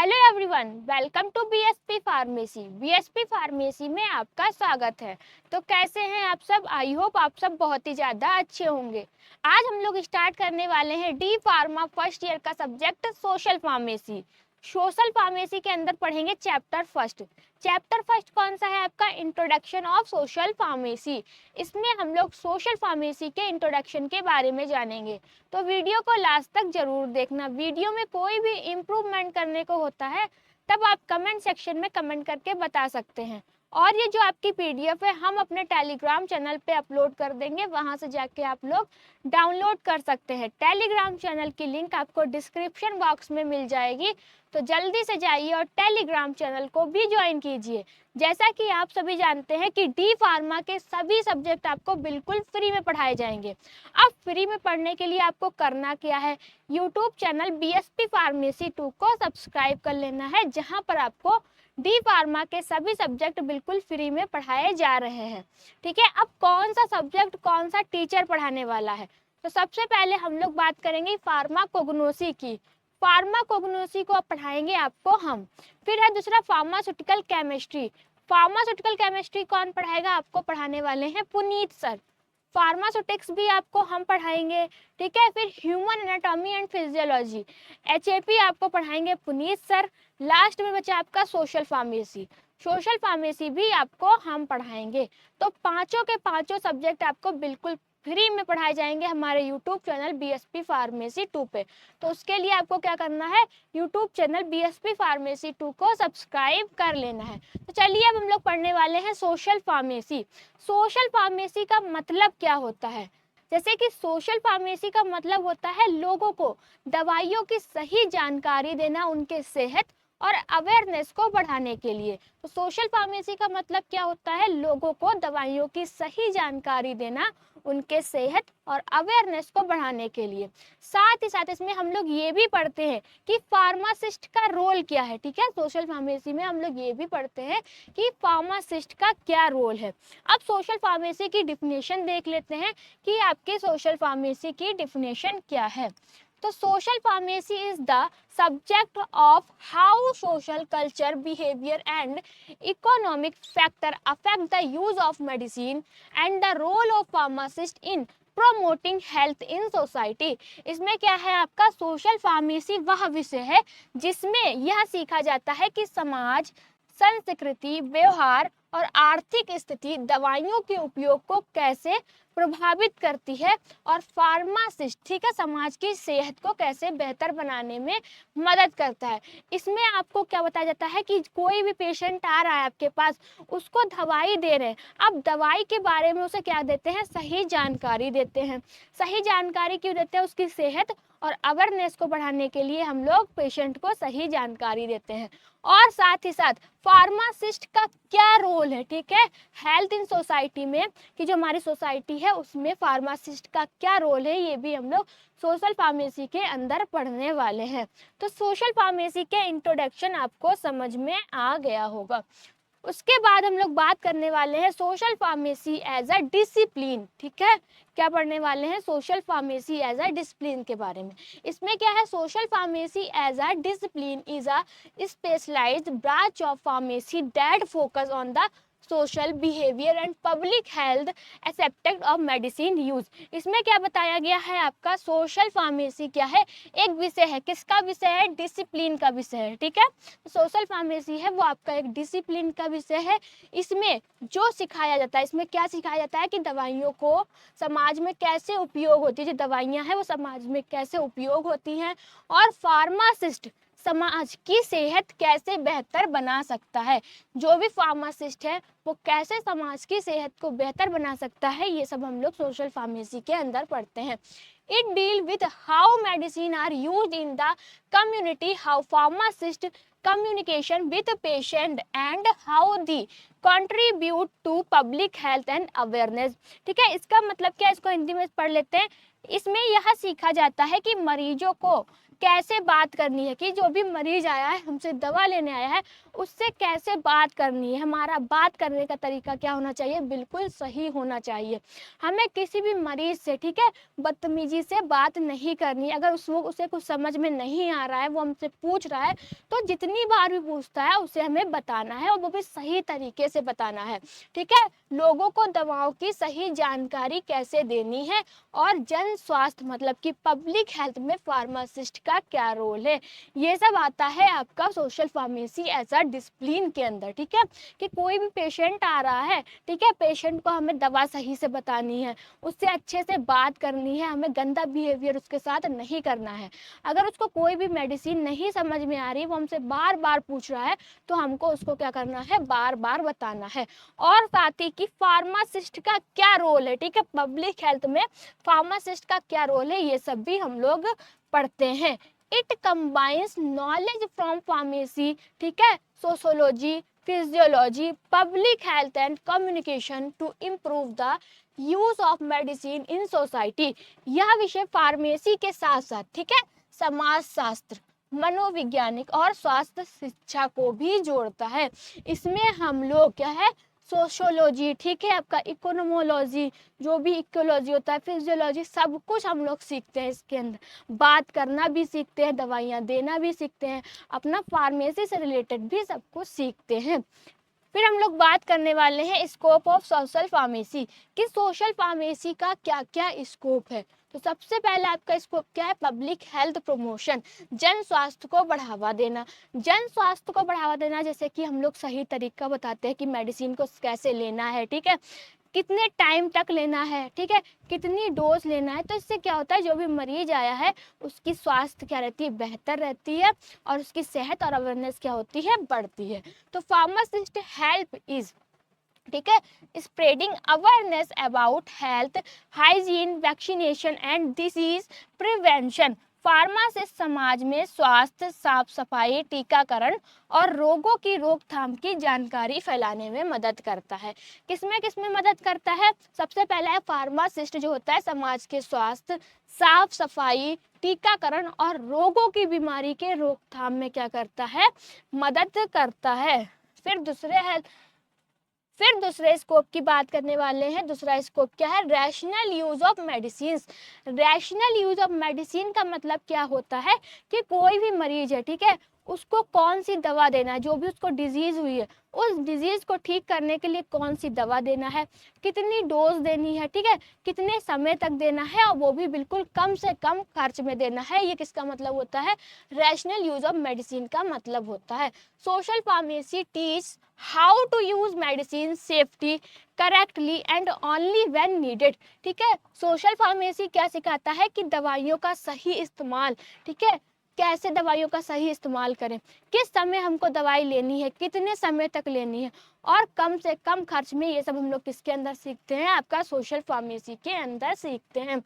Hello everyone, welcome to BSP pharmacy. BSP pharmacy में आपका स्वागत है। तो कैसे हैं आप सब? आई होप आप सब बहुत ही ज़्यादा अच्छे होंगे। आज हम लोग स्टार्ट करने वाले हैं डी फार्मा फर्स्ट ईयर का subject social pharmacy. Social pharmacy के अंदर पढ़ेंगे चैप्टर फर्स्ट। चैप्टर फर्स्ट कौन सा है आपका? Introduction of social pharmacy. इसमें हम लोग सोशल फार्मेसी के इंट्रोडक्शन के बारे में जानेंगे। तो वीडियो को लास्ट तक जरूर देखना। वीडियो में कोई भी इम्प्रूवमेंट करने को होता है तब आप कमेंट सेक्शन में कमेंट करके बता सकते हैं। और ये जो आपकी पीडीएफ है हम अपने टेलीग्राम चैनल पे अपलोड कर देंगे, वहां से जाके आप लोग डाउनलोड कर सकते हैं। टेलीग्राम चैनल की लिंक आपको डिस्क्रिप्शन बॉक्स में मिल जाएगी, तो जल्दी से जाइए और टेलीग्राम चैनल को भी ज्वाइन कीजिए। जैसा कि आप सभी जानते हैं कि डी फार्मा के सभी सब्जेक्ट आपको बिल्कुल फ्री में पढ़ाए जाएंगे। अब फ्री में पढ़ने के लिए आपको करना क्या है? यूट्यूब चैनल बीएसपी फार्मेसी 2 को सब्सक्राइब कर लेना है, जहां पर आपको डी फार्मा के सभी सब्जेक्ट बिल्कुल फ्री में पढ़ाए जा रहे हैं। ठीक है, अब कौन सा सब्जेक्ट कौन सा टीचर पढ़ाने वाला है? तो सबसे पहले हम लोग बात करेंगे फार्माकोग्नोसी की। फार्माकोग्नोसी को पढ़ाएंगे आपको हम। फिर है दूसरा फार्मास्यूटिकल केमिस्ट्री। फार्मास्यूटिकल केमिस्ट्री कौन पढ़ाएगा? आपको पढ़ाने वाले हैं पुनीत सर। फार्मास्यूटिक्स भी आपको हम पढ़ाएंगे। ठीक है, फिर human anatomy and physiology HAP आपको पढ़ाएंगे पुनीत सर। लास्ट में बचा आपका सोशल फार्मेसी। सोशल फार्मेसी भी आपको हम पढ़ाएंगे। तो पांचों के पांचों सब्जेक्ट आपको बिल्कुल फ्री में पढ़ाए जाएंगे हमारे यूट्यूब चैनल बीएसपी फार्मेसी 2 पे। तो उसके लिए आपको क्या करना है? यूट्यूब चैनल बीएसपी फार्मेसी 2 को सब्सक्राइब कर लेना है। तो चलिए अब हम लोग पढ़ने वाले हैं सोशल फार्मेसी। सोशल फार्मेसी का मतलब क्या होता है? जैसे कि सोशल फार्मेसी का मतलब होता है लोगों को दवाइयों की सही जानकारी देना, उनके सेहत और अवेयरनेस को बढ़ाने के लिए। तो सोशल फार्मेसी का मतलब क्या होता है? लोगों को दवाइयों की सही जानकारी देना, उनके सेहत और अवेयरनेस को बढ़ाने के लिए। साथ ही साथ इसमें हम लोग ये भी पढ़ते हैं कि फार्मासिस्ट का रोल क्या है। ठीक है, सोशल फार्मेसी में हम लोग ये भी पढ़ते हैं कि फार्मासिस्ट का क्या रोल है। अब सोशल फार्मेसी की डिफिनेशन देख लेते हैं कि आपके सोशल फार्मेसी की डिफिनेशन क्या है। तो social pharmacy is the subject of how social culture behaviour and economic factor affect the use of medicine and the role of pharmacist in promoting health in society. इसमें क्या है आपका? Social pharmacy वह विषय है जिसमें यह सीखा जाता है कि समाज, संस्कृति, व्यवहार और आर्थिक स्थिति दवाइयों के उपयोग को कैसे प्रभावित करती है और फार्मासिस्ट, ठीक है, समाज की सेहत को कैसे बेहतर बनाने में मदद करता है। इसमें आपको क्या बताया जाता है कि कोई भी पेशेंट आ रहा है आपके पास, उसको दवाई दे रहे हैं। अब दवाई के बारे में उसे क्या देते हैं? सही जानकारी देते हैं। सही जानकारी क्यों देते हैं? उसकी सेहत और अवेयरनेस को बढ़ाने के लिए हम लोग पेशेंट को सही जानकारी देते हैं। और साथ ही साथ फार्मासिस्ट का क्या रोल है? ठीक है, हेल्थ इन सोसाइटी में, कि जो हमारी सोसाइटी है उसमें फार्मासिस्ट का क्या रोल है, ये भी हम लोग सोशल फार्मेसी के अंदर पढ़ने वाले हैं। तो सोशल फार्मेसी के इंट्रोडक्शन आपको समझ में आ गया होगा। उसके बाद हम लोग बात करने वाले हैं social pharmacy as a discipline. ठीक है, क्या पढ़ने वाले हैं? Social pharmacy as a discipline के बारे में। इसमें क्या है? Social pharmacy as a discipline is a specialised branch of pharmacy that focus on the social behaviour and public health aspect of medicine use. इसमें क्या बताया गया है आपका? सोशल फार्मेसी क्या है? एक विषय है। किसका विषय है? डिसिप्लिन का विषय है। ठीक है, सोशल फार्मेसी है वो आपका एक डिसिप्लिन का विषय है। इसमें जो सिखाया जाता है, इसमें क्या सिखाया जाता है कि दवाइयों को समाज में कैसे उपयोग होती है, जो दवाइयाँ हैं वो समाज में कैसे उपयोग होती हैं, और फार्मासिस्ट समाज की सेहत कैसे बेहतर बना सकता है। जो भी फार्मासिस्ट है वो कैसे समाज की सेहत को बेहतर बना सकता है, ये सब हम लोग सोशल फार्मेसी के अंदर पढ़ते हैं। It deal with how medicine are used in the community, how pharmacist communication with patient and how they contribute to public health and awareness। ठीक है, इसका मतलब क्या है? इसको हिंदी में पढ़ लेते हैं। इसमें यह सीखा जाता है कि मरीजों को कैसे बात करनी है, कि जो भी मरीज आया है हमसे दवा लेने आया है उससे कैसे बात करनी है, हमारा बात करने का तरीका क्या होना चाहिए, बिल्कुल सही होना चाहिए। हमें किसी भी मरीज से, ठीक है, बदतमीजी से बात नहीं करनी। अगर उसे कुछ समझ में नहीं आ रहा है, वो हमसे पूछ रहा है, तो जितनी बार भी पूछता है उसे हमें बताना है, और वो भी सही तरीके से बताना है, ठीक है। लोगों को दवाओं की सही जानकारी कैसे देनी है, और जन स्वास्थ्य मतलब कि पब्लिक हेल्थ में फार्मासिस्ट का क्या रोल है, ये सब आता है आपका social pharmacy as a discipline के अंदर, ठीक है। कि कोई भी पेशेंट आ रहा है, ठीक है, पेशेंट को हमें दवा सही से बतानी है, उससे अच्छे से बात करनी है, हमें गंदा बिहेवियर उसके साथ नहीं करना है। अगर उसको कोई भी मेडिसिन नहीं समझ में आ रही, वो हमसे बार बार पूछ रहा है, तो हमको उसको क्या करना है, बार बार बताना है। और साथ ही कि फार्मासिस्ट का क्या रोल है, ठीक है, पब्लिक हेल्थ में फार्मासिस्ट का क्या रोल है, ये सब भी हम लोग पढ़ते हैं। It combines knowledge from pharmacy, ठीक है, sociology, physiology, public health and communication to improve the use of medicine in society. यह विषय फार्मेसी के साथ साथ, ठीक है, समाज शास्त्र, मनोवैज्ञानिक और स्वास्थ्य शिक्षा को भी जोड़ता है। इसमें हम लोग क्या है, सोशोलॉजी, ठीक है, आपका इकोनोमोलॉजी, जो भी इकोलॉजी होता है, फिजियोलॉजी, सब कुछ हम लोग सीखते हैं इसके अंदर। बात करना भी सीखते हैं, दवाइयाँ देना भी सीखते हैं, अपना फार्मेसी से रिलेटेड भी सब कुछ सीखते हैं। फिर हम लोग बात करने वाले हैं स्कोप ऑफ सोशल फार्मेसी, कि सोशल फार्मेसी का क्या क्या स्कोप है। तो सबसे पहले आपका स्कोप क्या है, पब्लिक हेल्थ प्रमोशन, जन स्वास्थ्य को बढ़ावा देना। जन स्वास्थ्य को बढ़ावा देना, जैसे कि हम लोग सही तरीका बताते हैं कि मेडिसिन को कैसे लेना है, ठीक है, कितने टाइम तक लेना है, ठीक है, कितनी डोज लेना है। तो इससे क्या होता है, जो भी मरीज आया है उसकी स्वास्थ्य क्या रहती है, बेहतर रहती है, और उसकी सेहत और अवेयरनेस क्या होती है, बढ़ती है। तो फार्मासिस्ट हेल्प इज, ठीक है, spreading awareness about health, hygiene, vaccination and disease prevention. Pharmacist समाज में स्वास्थ्य, साफ सफाई, टीकाकरण और रोगों की रोकथाम की जानकारी फैलाने में मदद करता है। किसमें मदद करता है, सबसे पहला है फार्मासिस्ट जो होता है समाज के स्वास्थ्य, साफ सफाई, टीकाकरण और रोगों की बीमारी के रोकथाम में क्या करता है, मदद करता है। फिर दूसरे स्कोप की बात करने वाले हैं। दूसरा स्कोप क्या है, rational use of medicine. Rational use of medicine का मतलब क्या होता है, कि कोई भी मरीज है, ठीक है, उसको कौन सी दवा देना है, जो भी उसको डिजीज हुई है उस डिजीज को ठीक करने के लिए कौन सी दवा देना है, कितनी डोज देनी है, ठीक है, कितने समय तक देना है, और वो भी बिल्कुल कम से कम खर्च में देना है। ये किसका मतलब होता है, रैशनल यूज ऑफ मेडिसिन का मतलब होता है। Social pharmacy teach how to use medicine safety, correctly and only when needed, ठीक है। सोशल फार्मेसी क्या सिखाता है, कि दवाइयों का सही इस्तेमाल, ठीक है, कैसे दवाइयों का सही इस्तेमाल करें, किस समय हमको दवाई लेनी है, कितने समय तक लेनी है, और कम से कम खर्च में। ये सब हम लोग किसके अंदर सीखते हैं, आपका सोशल फार्मेसी के अंदर सीखते हैं।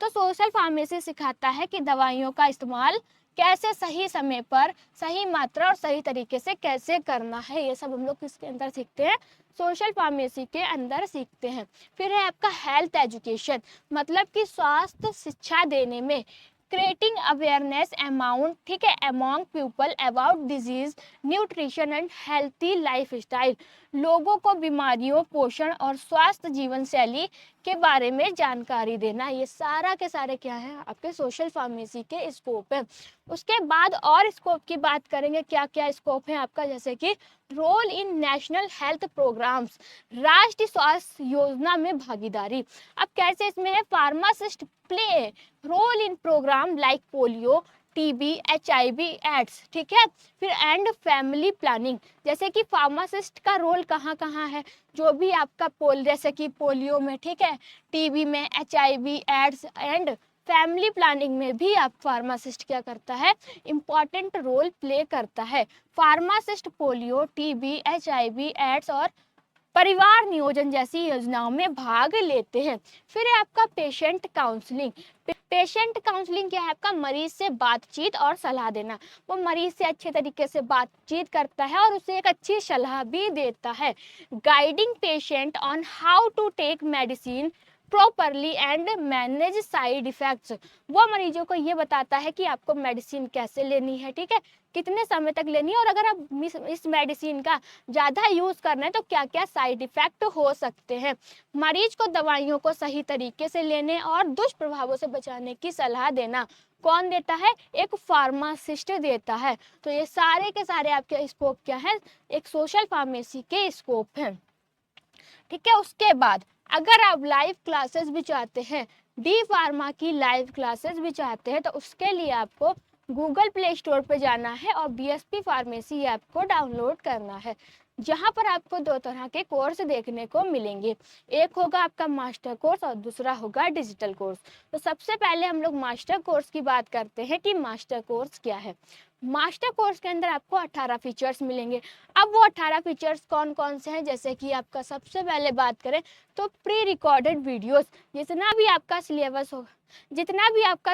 तो सोशल फार्मेसी सिखाता है कि दवाइयों का इस्तेमाल कैसे सही समय पर, सही मात्रा और सही तरीके से कैसे करना है, ये सब हम लोग किसके अंदर सीखते हैं, सोशल फार्मेसी के अंदर सीखते हैं। फिर है आपका हेल्थ एजुकेशन, मतलब कि स्वास्थ्य शिक्षा देने में, क्रिएटिंग अवेयरनेस अमाउंट, ठीक है, among people about disease, nutrition and healthy lifestyle. लोगों को बीमारियों, पोषण और स्वास्थ्य जीवन शैली के बारे में जानकारी देना। ये सारा के सारे क्या है, आपके सोशल फार्मेसी के स्कोप है। उसके बाद और स्कोप की बात करेंगे, क्या क्या स्कोप है आपका, जैसे कि role in national health programmes, राष्ट्रीय स्वास्थ्य योजना में भागीदारी। अब कैसे इसमें है, pharmacist play role in programme like polio, TB, HIV AIDS, ठीक है। फिर एंड फैमिली प्लानिंग, जैसे कि फार्मासिस्ट का रोल कहाँ कहाँ है, जो भी आपका जैसे कि पोलियो में, ठीक है, टीबी में, HIV AIDS and family planning में भी आप फार्मासिस्ट क्या करता है, इम्पॉर्टेंट रोल प्ले करता है। Pharmacist polio, TB, HIV ads और परिवार नियोजन जैसी योजनाओं में भाग लेते हैं। फिर है आपका पेशेंट काउंसलिंग। पेशेंट काउंसलिंग क्या है, आपका मरीज से बातचीत और सलाह देना। वो मरीज से अच्छे तरीके से बातचीत करता है और उसे एक अच्छी सलाह भी देता है। Guiding patient on how to take medicine properly and manage side effects. वो मरीजों को ये बताता है कि आपको मेडिसिन कैसे लेनी है, ठीक है, कितने समय तक लेनी है, और अगर आप इस मेडिसिन का ज़्यादा यूज़ कर रहे हैं तो क्या क्या साइड इफ़ेक्ट हो सकते हैं। मरीज को दवाइयों को सही तरीके से लेने और दुष्प्रभावों से बचाने की सलाह देना कौन देता है? एक फार्मासिस्ट देता है। तो ये सारे के सारे आपके स्कोप क्या है? एक सोशल फार्मेसी के स्कोप हैं, ठीक है। उसके बाद अगर आप लाइव क्लासेस भी चाहते हैं, डी फार्मा की लाइव क्लासेस भी चाहते हैं, तो उसके लिए आपको गूगल प्ले स्टोर पे जाना है और बीएसपी फार्मेसी ऐप को डाउनलोड करना है, जहाँ पर आपको दो तरह के कोर्स देखने को मिलेंगे। एक होगा आपका मास्टर कोर्स और दूसरा होगा डिजिटल कोर्स। तो सबसे पहले हम लोग मास्टर कोर्स की बात करते हैं कि मास्टर कोर्स क्या है। मास्टर कोर्स के अंदर आपको 18 फीचर्स मिलेंगे। अब वो 18 फीचर्स कौन कौन से हैं, जैसे कि आपका सबसे पहले बात करें तो प्री रिकॉर्डेड वीडियोस, जितना भी आपका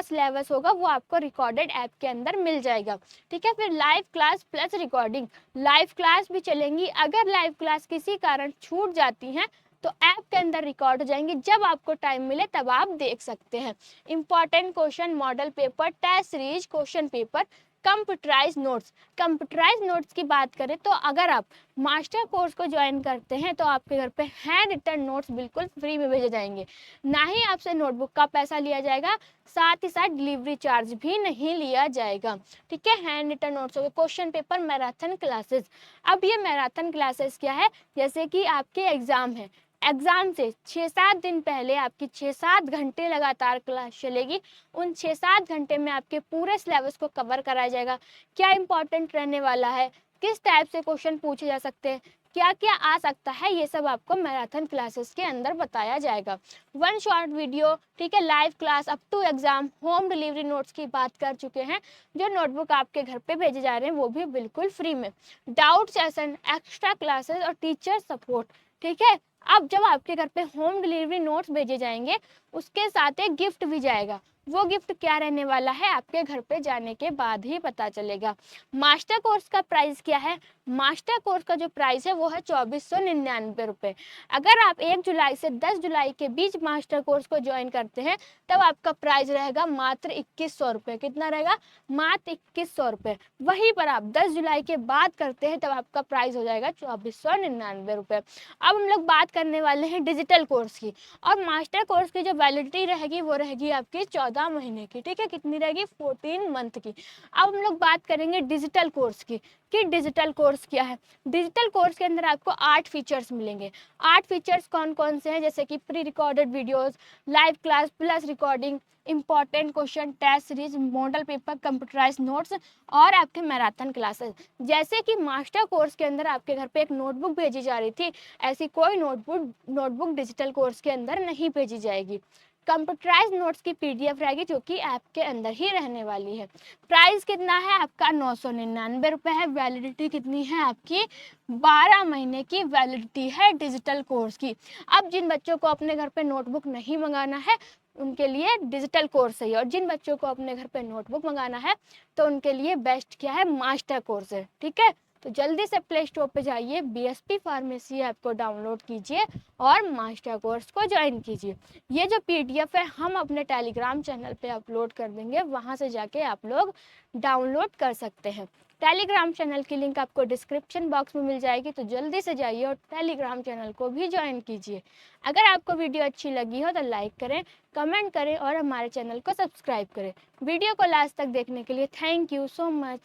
सिलेबस होगा वो आपको रिकॉर्डेड ऐप के अंदर मिल जाएगा, ठीक है। फिर live class plus recording, live class भी चलेंगी। अगर लाइव क्लास किसी कारण छूट जाती हैं तो ऐप के अंदर रिकॉर्ड हो जाएंगे, जब आपको टाइम मिले तब आप देख सकते हैं। Important question, model paper, test series, question paper, computerise notes की बात करें तो अगर आप मास्टर कोर्स को ज्वाइन करते हैं तो आपके घर पे हैंड रिटन नोट्स बिल्कुल फ्री में भेजे जाएंगे, ना ही आपसे नोटबुक का पैसा लिया जाएगा, साथ ही साथ डिलीवरी चार्ज भी नहीं लिया जाएगा, ठीक है। हैंड रिटन नोट्स हो गए। Question paper, marathon classes. अब ये मैराथन क्लासेस क्या है? जैसे कि आपके एग्जाम है, एग्जाम से 6-7 दिन पहले आपकी 6-7 घंटे लगातार क्लास चलेगी। उन 6-7 घंटे में आपके पूरे सिलेबस को कवर कराया जाएगा। क्या इंपॉर्टेंट रहने वाला है, किस टाइप से क्वेश्चन पूछे जा सकते हैं, क्या क्या आ सकता है, ये सब आपको मैराथन क्लासेस के अंदर बताया जाएगा। वन शॉट वीडियो, ठीक है, live class up to exam, home delivery notes की बात कर चुके हैं, जो नोटबुक आपके घर पे भेजे जा रहे हैं वो भी बिल्कुल फ्री में। डाउट सेशन, एक्स्ट्रा क्लासेस और टीचर सपोर्ट, ठीक है। अब जब आपके घर पे होम डिलीवरी नोट्स भेजे जाएंगे उसके साथ एक गिफ्ट भी जाएगा। वो गिफ्ट क्या रहने वाला है आपके घर पे जाने के बाद ही पता चलेगा। मास्टर कोर्स का प्राइस क्या है? मास्टर कोर्स का जो प्राइस है वो है 2499 रुपये। अगर आप 1 जुलाई से 10 जुलाई के बीच मास्टर कोर्स को ज्वाइन करते हैं तब आपका प्राइस रहेगा मात्र 2100 रुपये। कितना रहेगा? मात्र 2100 रुपये। वहीं पर आप 10 जुलाई के बाद करते हैं तब आपका प्राइस हो जाएगा 2499 रुपये। अब हम लोग बात करने वाले हैं डिजिटल कोर्स की। और मास्टर कोर्स की जो वैलिडिटी रहेगी वो रहेगी आपकी 14 महीने की, ठीक है। कितनी रहेगी? 14 मंथ की। अब हम लोग बात करेंगे डिजिटल कोर्स की कि डिजिटल कोर्स क्या है। डिजिटल कोर्स के अंदर आपको 8 फीचर्स मिलेंगे। 8 फीचर्स कौन कौन से हैं? जैसे कि pre recorded videos, live class plus recording, important question, test series, model paper, computerise notes और आपके मैराथन क्लासेस। जैसे कि मास्टर कोर्स के अंदर आपके घर पे एक नोटबुक भेजी जा रही थी, ऐसी कोई नोटबुक डिजिटल कोर्स के अंदर नहीं भेजी जाएगी। कंप्यूटराइज नोट्स की पीडीएफ रहेगी जो कि ऐप के अंदर ही रहने वाली है। प्राइस कितना है आपका? 999 रुपये है। वैलिडिटी कितनी है आपकी? 12 महीने की वैलिडिटी है डिजिटल कोर्स की। अब जिन बच्चों को अपने घर पे नोटबुक नहीं मंगाना है उनके लिए डिजिटल कोर्स है, और जिन बच्चों को अपने घर पे नोटबुक मंगाना है तो उनके लिए बेस्ट क्या है? मास्टर कोर्स है, ठीक है। तो जल्दी से प्ले स्टोर पे जाइए, बीएसपी फार्मेसी ऐप को डाउनलोड कीजिए और मास्टर कोर्स को ज्वाइन कीजिए। ये जो पीडीएफ है हम अपने टेलीग्राम चैनल पे अपलोड कर देंगे, वहाँ से जाके आप लोग डाउनलोड कर सकते हैं। टेलीग्राम चैनल की लिंक आपको डिस्क्रिप्शन बॉक्स में मिल जाएगी, तो जल्दी से जाइए और टेलीग्राम चैनल को भी ज्वाइन कीजिए। अगर आपको वीडियो अच्छी लगी हो तो लाइक करें, कमेंट करें और हमारे चैनल को सब्सक्राइब करें। वीडियो को लास्ट तक देखने के लिए थैंक यू सो मच।